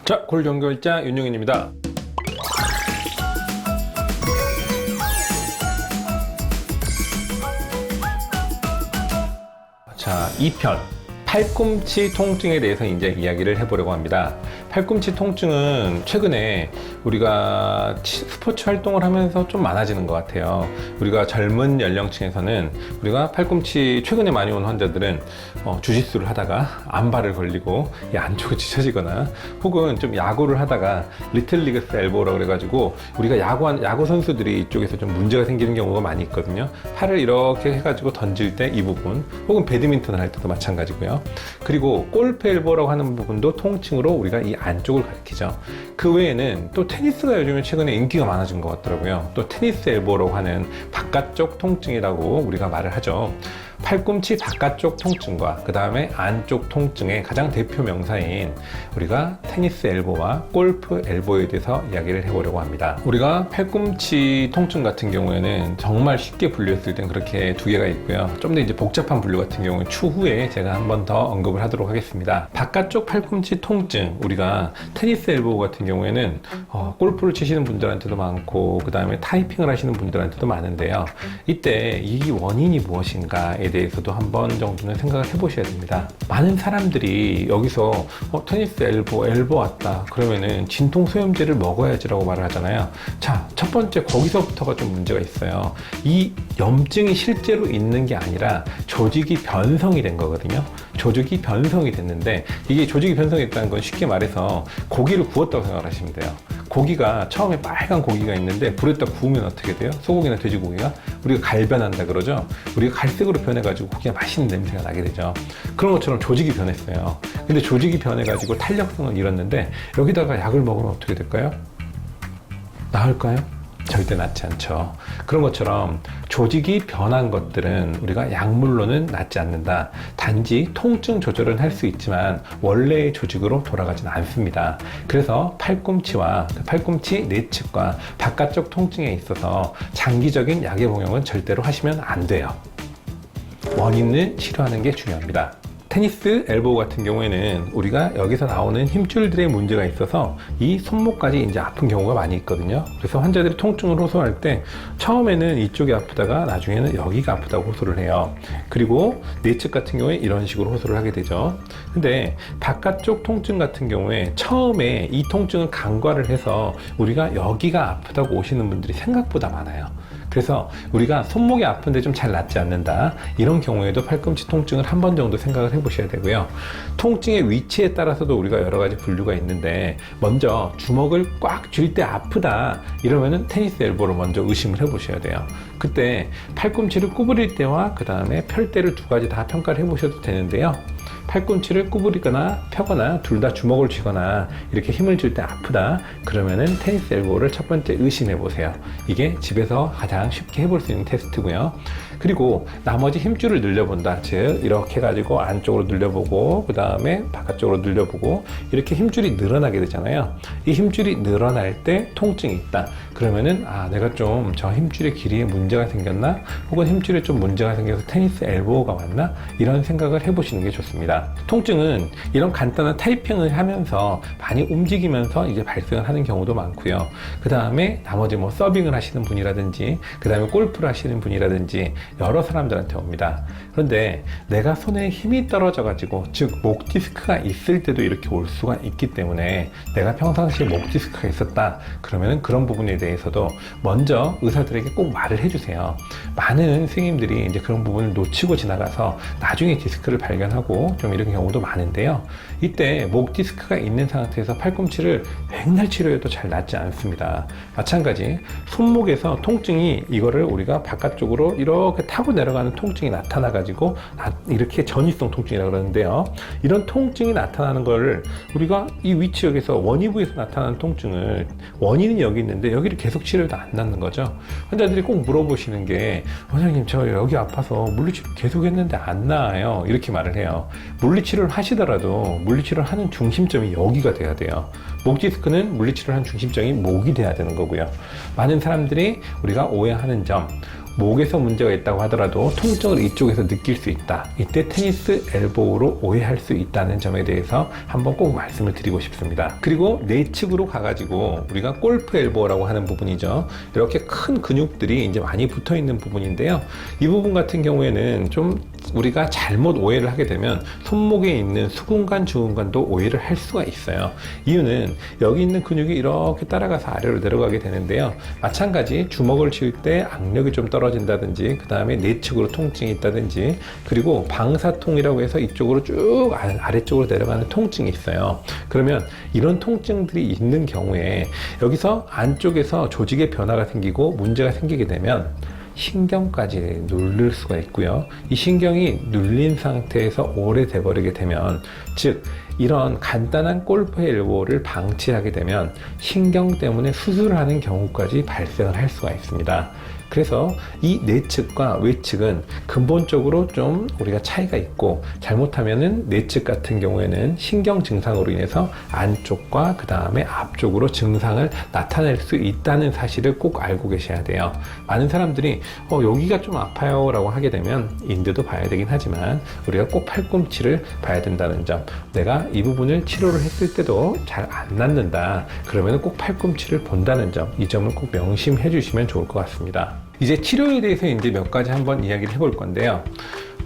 자, 골정결자 윤용인입니다. 자, 2편 팔꿈치 통증에 대해서 이제 이야기를 해보려고 합니다. 팔꿈치 통증은 최근에 우리가 스포츠 활동을 하면서 좀 많아지는 것 같아요. 우리가 젊은 연령층에서는 우리가 팔꿈치 최근에 많이 온 환자들은 주짓수를 하다가 안발을 걸리고 이 안쪽이 찢어지거나 혹은 좀 야구를 하다가 리틀리그스 엘보라고 그래가지고 우리가 야구 선수들이 이쪽에서 좀 문제가 생기는 경우가 많이 있거든요. 팔을 이렇게 해가지고 던질 때 이 부분, 혹은 배드민턴을 할 때도 마찬가지고요. 그리고 골프 엘보라고 하는 부분도 통증으로 우리가 이 안쪽을 가리키죠. 그 외에는 또 테니스가 요즘에 최근에 인기가 많아진 것 같더라고요. 또 테니스 엘보라고 하는 바깥쪽 통증이라고 우리가 말을 하죠. 팔꿈치 바깥쪽 통증과 그 다음에 안쪽 통증의 가장 대표 명사인 우리가 테니스 엘보와 골프 엘보에 대해서 이야기를 해보려고 합니다. 우리가 팔꿈치 통증 같은 경우에는 정말 쉽게 분류했을 땐 그렇게 두 개가 있고요. 좀 더 이제 복잡한 분류 같은 경우는 추후에 제가 한 번 더 언급을 하도록 하겠습니다. 바깥쪽 팔꿈치 통증, 우리가 테니스 엘보 같은 경우에는 골프를 치시는 분들한테도 많고 그 다음에 타이핑을 하시는 분들한테도 많은데요. 이때 이 원인이 무엇인가에 대해서도 한 번 정도는 생각을 해보셔야 됩니다. 많은 사람들이 여기서 테니스 엘보 왔다 그러면은 진통소염제를 먹어야지라고 말을 하잖아요. 자, 첫 번째 거기서부터가 좀 문제가 있어요. 이 염증이 실제로 있는 게 아니라 조직이 변성이 된 거거든요. 조직이 변성이 됐는데, 이게 조직이 변성했다는 건 쉽게 말해서 고기를 구웠다고 생각하시면 돼요. 고기가 처음에 빨간 고기가 있는데 불에다 구우면 어떻게 돼요? 소고기나 돼지고기가 우리가 갈변한다 그러죠. 우리가 갈색으로 변해가지고 고기가 맛있는 냄새가 나게 되죠. 그런 것처럼 조직이 변했어요. 근데 조직이 변해가지고 탄력성을 잃었는데 여기다가 약을 먹으면 어떻게 될까요? 나을까요? 절대 낫지 않죠. 그런 것처럼 조직이 변한 것들은 우리가 약물로는 낫지 않는다. 단지 통증 조절은 할 수 있지만 원래의 조직으로 돌아가지는 않습니다. 그래서 팔꿈치와 팔꿈치 내측과 바깥쪽 통증에 있어서 장기적인 약의 복용은 절대로 하시면 안 돼요. 원인을 치료하는 게 중요합니다. 테니스 엘보 같은 경우에는 우리가 여기서 나오는 힘줄들의 문제가 있어서 이 손목까지 이제 아픈 경우가 많이 있거든요. 그래서 환자들이 통증을 호소할 때 처음에는 이쪽이 아프다가 나중에는 여기가 아프다고 호소를 해요. 그리고 내측 같은 경우에 이런 식으로 호소를 하게 되죠. 근데 바깥쪽 통증 같은 경우에 처음에 이 통증을 간과를 해서 우리가 여기가 아프다고 오시는 분들이 생각보다 많아요. 그래서 우리가 손목이 아픈데 좀 잘 낫지 않는다, 이런 경우에도 팔꿈치 통증을 한 번 정도 생각을 해보셔야 되고요. 통증의 위치에 따라서도 우리가 여러 가지 분류가 있는데, 먼저 주먹을 꽉 쥘 때 아프다 이러면은 테니스 엘보로 먼저 의심을 해보셔야 돼요. 그때 팔꿈치를 구부릴 때와 그 다음에 펼 때를 두 가지 다 평가를 해보셔도 되는데요. 팔꿈치를 구부리거나 펴거나 둘 다 주먹을 쥐거나 이렇게 힘을 줄 때 아프다 그러면은 테니스 엘보를 첫 번째 의심해 보세요. 이게 집에서 가장 쉽게 해볼 수 있는 테스트고요. 그리고 나머지 힘줄을 늘려본다, 즉 이렇게 해가지고 안쪽으로 늘려보고 그 다음에 바깥쪽으로 늘려보고 이렇게 힘줄이 늘어나게 되잖아요. 이 힘줄이 늘어날 때 통증이 있다 그러면은 내가 좀 저 힘줄의 길이에 문제가 생겼나, 혹은 힘줄에 좀 문제가 생겨서 테니스 엘보가 왔나, 이런 생각을 해보시는 게 좋습니다. 통증은 이런 간단한 타이핑을 하면서 많이 움직이면서 이제 발생을 하는 경우도 많고요. 그 다음에 나머지 뭐 서빙을 하시는 분이라든지 그 다음에 골프를 하시는 분이라든지 여러 사람들한테 옵니다. 그런데 내가 손에 힘이 떨어져 가지고, 즉 목 디스크가 있을 때도 이렇게 올 수가 있기 때문에 내가 평상시에 목 디스크가 있었다 그러면은 그런 부분에 대해서도 먼저 의사들에게 꼭 말을 해주세요. 많은 선생님들이 이제 그런 부분을 놓치고 지나가서 나중에 디스크를 발견하고 좀 이런 경우도 많은데요. 이때 목 디스크가 있는 상태에서 팔꿈치를 맨날 치료해도 잘 낫지 않습니다. 마찬가지 손목에서 통증이, 이거를 우리가 바깥쪽으로 이렇게 타고 내려가는 통증이 나타나 가지고 이렇게 전이성 통증이라고 그러는데요. 이런 통증이 나타나는 걸 우리가 이 위치, 여기서 원위부에서 나타나는 통증을, 원인은 여기 있는데 여기를 계속 치료해도 안 낫는 거죠. 환자들이 꼭 물어보시는 게, 원장님 저 여기 아파서 물리치료 계속 했는데 안 나아요, 이렇게 말을 해요. 물리치료를 하시더라도 물리치료를 하는 중심점이 여기가 돼야 돼요. 목 디스크는 물리치료를 한 중심점이 목이 돼야 되는 거고요. 많은 사람들이 우리가 오해하는 점, 목에서 문제가 있다고 하더라도 통증을 이쪽에서 느낄 수 있다. 이때 테니스 엘보우로 오해할 수 있다는 점에 대해서 한번 꼭 말씀을 드리고 싶습니다. 그리고 내측으로 가가지고 우리가 골프 엘보우라고 하는 부분이죠. 이렇게 큰 근육들이 이제 많이 붙어 있는 부분인데요. 이 부분 같은 경우에는 좀 우리가 잘못 오해를 하게 되면 손목에 있는 수근관, 주근관도 오해를 할 수가 있어요. 이유는 여기 있는 근육이 이렇게 따라가서 아래로 내려가게 되는데요. 마찬가지 주먹을 쥘 때 악력이 좀 떨어진다든지, 그 다음에 내측으로 통증이 있다든지, 그리고 방사통이라고 해서 이쪽으로 쭉 아래쪽으로 내려가는 통증이 있어요. 그러면 이런 통증들이 있는 경우에 여기서 안쪽에서 조직의 변화가 생기고 문제가 생기게 되면 신경까지 누를 수가 있고요. 이 신경이 눌린 상태에서 오래돼 버리게 되면, 즉 이런 간단한 골프 엘보를 방치하게 되면 신경 때문에 수술을 하는 경우까지 발생을 할 수가 있습니다. 그래서 이 내측과 외측은 근본적으로 좀 우리가 차이가 있고, 잘못하면은 내측 같은 경우에는 신경 증상으로 인해서 안쪽과 그 다음에 앞쪽으로 증상을 나타낼 수 있다는 사실을 꼭 알고 계셔야 돼요. 많은 사람들이 여기가 좀 아파요 라고 하게 되면 인대도 봐야 되긴 하지만 우리가 꼭 팔꿈치를 봐야 된다는 점, 내가 이 부분을 치료를 했을 때도 잘 안 낫는다 그러면 꼭 팔꿈치를 본다는 점, 이 점을 꼭 명심해 주시면 좋을 것 같습니다. 이제 치료에 대해서 이제 몇 가지 한번 이야기를 해볼 건데요.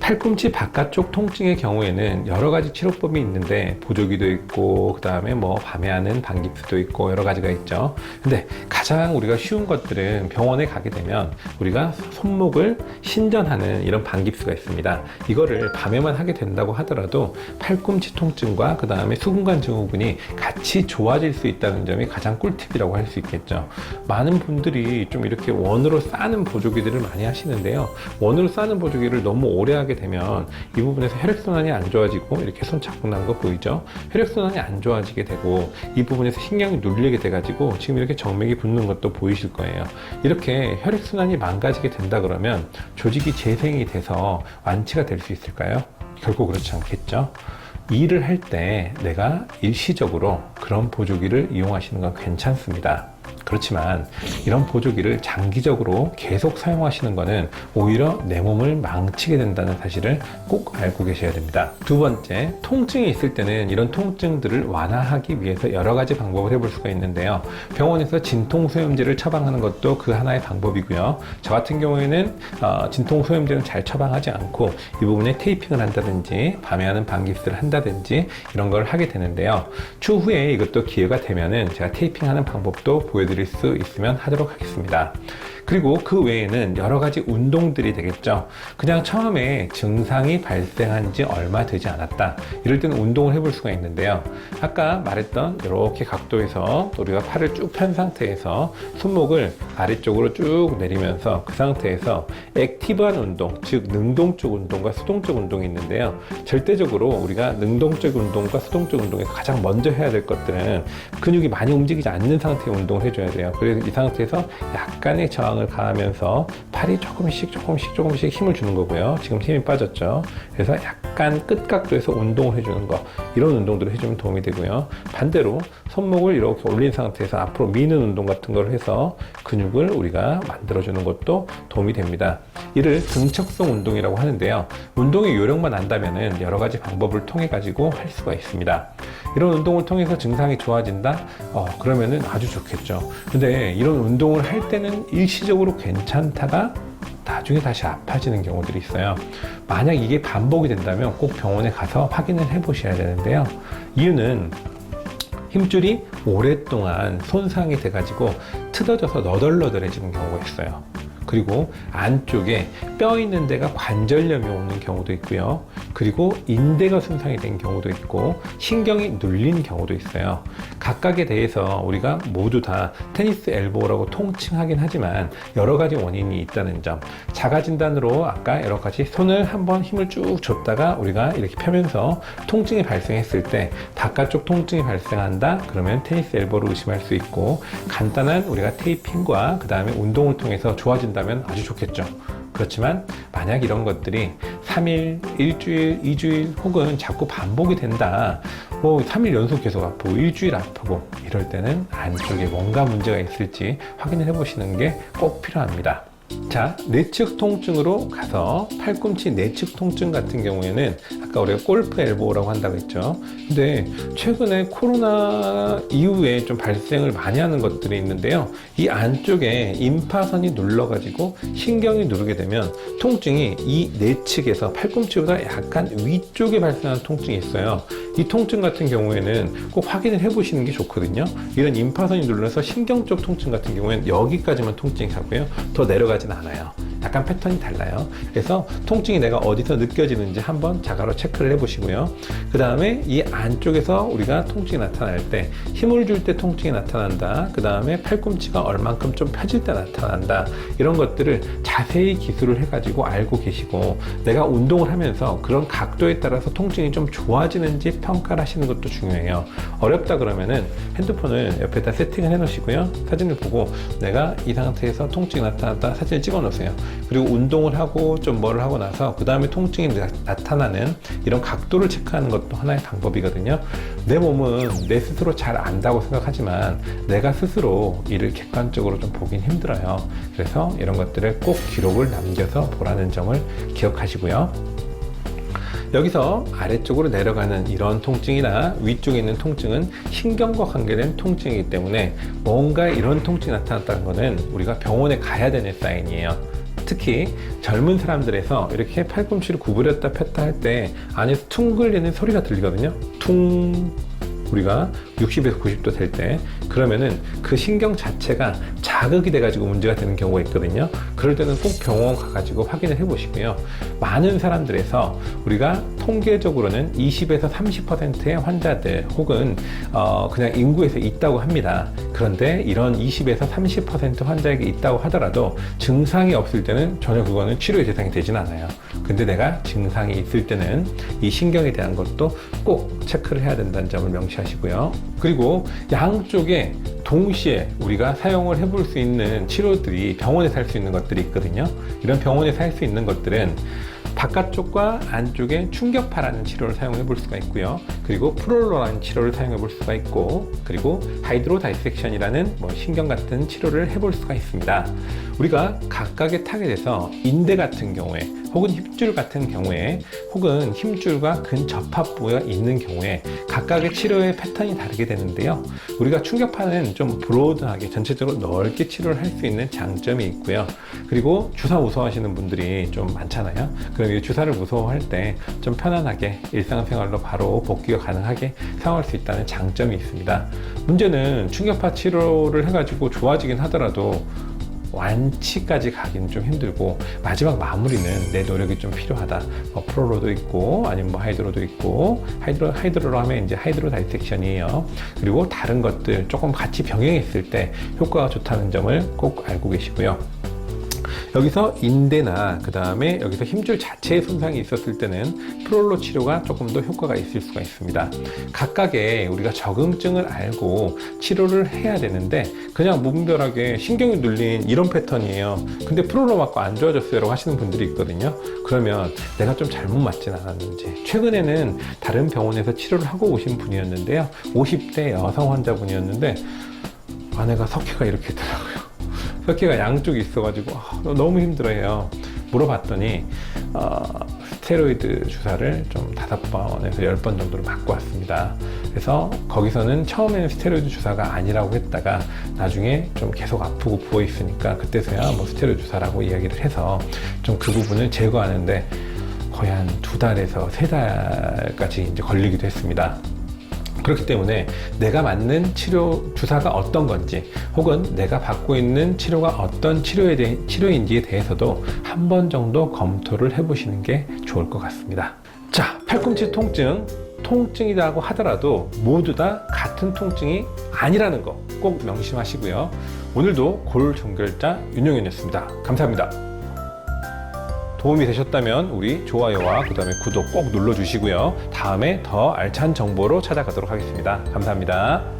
팔꿈치 바깥쪽 통증의 경우에는 여러 가지 치료법이 있는데, 보조기도 있고 그 다음에 뭐 밤에 하는 방깁스도 있고 여러 가지가 있죠. 근데 가장 우리가 쉬운 것들은 병원에 가게 되면 우리가 손목을 신전하는 이런 방깁스가 있습니다. 이거를 밤에만 하게 된다고 하더라도 팔꿈치 통증과 그 다음에 수근관 증후군이 같이 좋아질 수 있다는 점이 가장 꿀팁이라고 할 수 있겠죠. 많은 분들이 좀 이렇게 원으로 싸는 보조기들을 많이 하시는데요. 원으로 싸는 보조기를 너무 오래 하게 되면 이 부분에서 혈액순환이 안 좋아지고, 이렇게 손 자국 난 거 보이죠? 혈액순환이 안 좋아지게 되고 이 부분에서 신경이 눌리게 돼 가지고 지금 이렇게 정맥이 붙는 것도 보이실 거예요. 이렇게 혈액순환이 망가지게 된다 그러면 조직이 재생이 돼서 완치가 될 수 있을까요? 결코 그렇지 않겠죠. 일을 할 때 내가 일시적으로 그런 보조기를 이용하시는 건 괜찮습니다. 그렇지만 이런 보조기를 장기적으로 계속 사용하시는 것은 오히려 내 몸을 망치게 된다는 사실을 꼭 알고 계셔야 됩니다. 두 번째, 통증이 있을 때는 이런 통증들을 완화하기 위해서 여러 가지 방법을 해볼 수가 있는데요. 병원에서 진통소염제를 처방하는 것도 그 하나의 방법이고요. 저 같은 경우에는 진통소염제는 잘 처방하지 않고 이 부분에 테이핑을 한다든지 밤에 하는 방깁스를 한다든지 이런 걸 하게 되는데요. 추후에 이것도 기회가 되면은 제가 테이핑하는 방법도 보여드릴 수 있으면 하도록 하겠습니다. 그리고 그 외에는 여러 가지 운동들이 되겠죠. 그냥 처음에 증상이 발생한 지 얼마 되지 않았다, 이럴 때는 운동을 해볼 수가 있는데요. 아까 말했던 이렇게 각도에서 우리가 팔을 쭉 편 상태에서 손목을 아래쪽으로 쭉 내리면서 그 상태에서 액티브한 운동, 즉 능동적 운동과 수동적 운동이 있는데요. 절대적으로 우리가 능동적 운동과 수동적 운동에서 가장 먼저 해야 될 것들은 근육이 많이 움직이지 않는 상태의 운동을 해줘야 돼요. 그래서 이 상태에서 약간의 저항을 가하면서 팔이 조금씩 힘을 주는 거고요. 지금 힘이 빠졌죠. 그래서 약간 끝각도에서 운동을 해주는 거, 이런 운동들을 해주면 도움이 되고요. 반대로 손목을 이렇게 올린 상태에서 앞으로 미는 운동 같은 걸 해서 근육을 우리가 만들어주는 것도 도움이 됩니다. 이를 등척성 운동이라고 하는데요. 운동의 요령만 안다면 여러 가지 방법을 통해 가지고 할 수가 있습니다. 이런 운동을 통해서 증상이 좋아진다? 그러면은 아주 좋겠죠. 근데 이런 운동을 할 때는 일시적으로 괜찮다가 나중에 다시 아파지는 경우들이 있어요. 만약 이게 반복이 된다면 꼭 병원에 가서 확인을 해 보셔야 되는데요. 이유는 힘줄이 오랫동안 손상이 돼가지고 틀어져서 너덜너덜해지는 경우가 있어요. 그리고 안쪽에 뼈 있는 데가 관절염이 오는 경우도 있고요. 그리고 인대가 손상이 된 경우도 있고 신경이 눌린 경우도 있어요. 각각에 대해서 우리가 모두 다 테니스 엘보라고 통칭하긴 하지만 여러 가지 원인이 있다는 점, 자가 진단으로 아까 여러 가지 손을 한번 힘을 쭉 줬다가 우리가 이렇게 펴면서 통증이 발생했을 때 바깥쪽 통증이 발생한다 그러면 테니스 엘보로 의심할 수 있고, 간단한 우리가 테이핑과 그 다음에 운동을 통해서 좋아진다면 아주 좋겠죠. 그렇지만 만약 이런 것들이 3일, 일주일, 2주일 혹은 자꾸 반복이 된다, 뭐 3일 연속 계속 아프고 일주일 아프고 이럴 때는 안쪽에 뭔가 문제가 있을지 확인을 해 보시는 게 꼭 필요합니다. 자, 내측 통증으로 가서 팔꿈치 내측 통증 같은 경우에는 아까 우리가 골프 엘보라고 한다고 했죠. 근데 최근에 코로나 이후에 좀 발생을 많이 하는 것들이 있는데요. 이 안쪽에 임파선이 눌러가지고 신경이 누르게 되면 통증이 이 내측에서 팔꿈치보다 약간 위쪽에 발생하는 통증이 있어요. 이 통증 같은 경우에는 꼭 확인을 해 보시는 게 좋거든요. 이런 임파선이 눌러서 신경 쪽 통증 같은 경우에는 여기까지만 통증이 가고요. 더 내려가지는 않아요. 약간 패턴이 달라요. 그래서 통증이 내가 어디서 느껴지는지 한번 자가로 체크를 해 보시고요. 그 다음에 이 안쪽에서 우리가 통증이 나타날 때 힘을 줄 때 통증이 나타난다. 그 다음에 팔꿈치가 얼만큼 좀 펴질 때 나타난다. 이런 것들을 자세히 기술을 해가지고 알고 계시고 내가 운동을 하면서 그런 각도에 따라서 통증이 좀 좋아지는지 평가를 하시는 것도 중요해요. 어렵다 그러면은 핸드폰을 옆에다 세팅을 해 놓으시고요. 사진을 보고 내가 이 상태에서 통증이 나타났다 사진을 찍어 놓으세요. 그리고 운동을 하고 좀 뭐를 하고 나서 그 다음에 통증이 나타나는 이런 각도를 체크하는 것도 하나의 방법이거든요. 내 몸은 내 스스로 잘 안다고 생각하지만 내가 스스로 이를 객관적으로 좀 보긴 힘들어요. 그래서 이런 것들을 꼭 기록을 남겨서 보라는 점을 기억하시고요. 여기서 아래쪽으로 내려가는 이런 통증이나 위쪽에 있는 통증은 신경과 관계된 통증이기 때문에 뭔가 이런 통증이 나타났다는 것은 우리가 병원에 가야 되는 사인이에요. 특히 젊은 사람들에서 이렇게 팔꿈치를 구부렸다 폈다 할 때 안에서 퉁글리는 소리가 들리거든요. 퉁. 우리가 60에서 90도 될 때 그러면은 그 신경 자체가 자극이 돼가지고 문제가 되는 경우가 있거든요. 그럴 때는 꼭 병원 가가지고 확인을 해 보시고요. 많은 사람들에서 우리가 통계적으로는 20에서 30%의 환자들 혹은 그냥 인구에서 있다고 합니다. 그런데 이런 20에서 30% 환자에게 있다고 하더라도 증상이 없을 때는 전혀 그거는 치료의 대상이 되진 않아요. 근데 내가 증상이 있을 때는 이 신경에 대한 것도 꼭 체크를 해야 된다는 점을 명시하시고요. 그리고 양쪽에 동시에 우리가 사용을 해볼 수 있는 치료들이 병원에서 할 수 있는 것들이 있거든요. 이런 병원에서 할 수 있는 것들은 바깥쪽과 안쪽에 충격파라는 치료를 사용해 볼 수가 있고요. 그리고 프롤러라는 치료를 사용해 볼 수가 있고, 그리고 하이드로 다이섹션이라는 신경 같은 치료를 해볼 수가 있습니다. 우리가 각각의 타겟에서 인대 같은 경우에 혹은 힘줄 같은 경우에 혹은 힘줄과 근접합부가 있는 경우에 각각의 치료의 패턴이 다르게 되는데요. 우리가 충격파는 좀 브로드하게 전체적으로 넓게 치료를 할 수 있는 장점이 있고요. 그리고 주사 무서워하시는 분들이 좀 많잖아요. 그럼 이 주사를 무서워할 때 좀 편안하게 일상생활로 바로 복귀가 가능하게 사용할 수 있다는 장점이 있습니다. 문제는 충격파 치료를 해가지고 좋아지긴 하더라도 완치까지 가기는 좀 힘들고 마지막 마무리는 내 노력이 좀 필요하다. 프로로도 있고 아니면 하이드로도 있고 하이드로로 하면 이제 하이드로 다이섹션이에요. 그리고 다른 것들 조금 같이 병행했을 때 효과가 좋다는 점을 꼭 알고 계시고요. 여기서 인대나 그 다음에 여기서 힘줄 자체에 손상이 있었을 때는 프롤로 치료가 조금 더 효과가 있을 수가 있습니다. 각각의 우리가 적응증을 알고 치료를 해야 되는데 그냥 무분별하게 신경이 눌린 이런 패턴이에요. 근데 프롤로 맞고 안 좋아졌어요 라고 하시는 분들이 있거든요. 그러면 내가 좀 잘못 맞진 않았는지. 최근에는 다른 병원에서 치료를 하고 오신 분이었는데요. 50대 여성 환자분이었는데 아내가 석회가 이렇게 있더라고요. 석회가 양쪽이 있어가지고 너무 힘들어해요. 물어봤더니 스테로이드 주사를 좀 5번에서 10번 정도로 맞고 왔습니다. 그래서 거기서는 처음에는 스테로이드 주사가 아니라고 했다가 나중에 좀 계속 아프고 부어 있으니까 그때서야 스테로이드 주사라고 이야기를 해서 좀 그 부분을 제거하는데 거의 한 2달에서 3달까지 이제 걸리기도 했습니다. 그렇기 때문에 내가 맞는 치료 주사가 어떤 건지 혹은 내가 받고 있는 치료가 어떤 치료인지에 대해서도 한 번 정도 검토를 해보시는 게 좋을 것 같습니다. 자, 팔꿈치 통증이라고 하더라도 모두 다 같은 통증이 아니라는 거 꼭 명심하시고요. 오늘도 골종결자 윤용현이었습니다. 감사합니다. 도움이 되셨다면 우리 좋아요와 그 다음에 구독 꼭 눌러주시고요. 다음에 더 알찬 정보로 찾아가도록 하겠습니다. 감사합니다.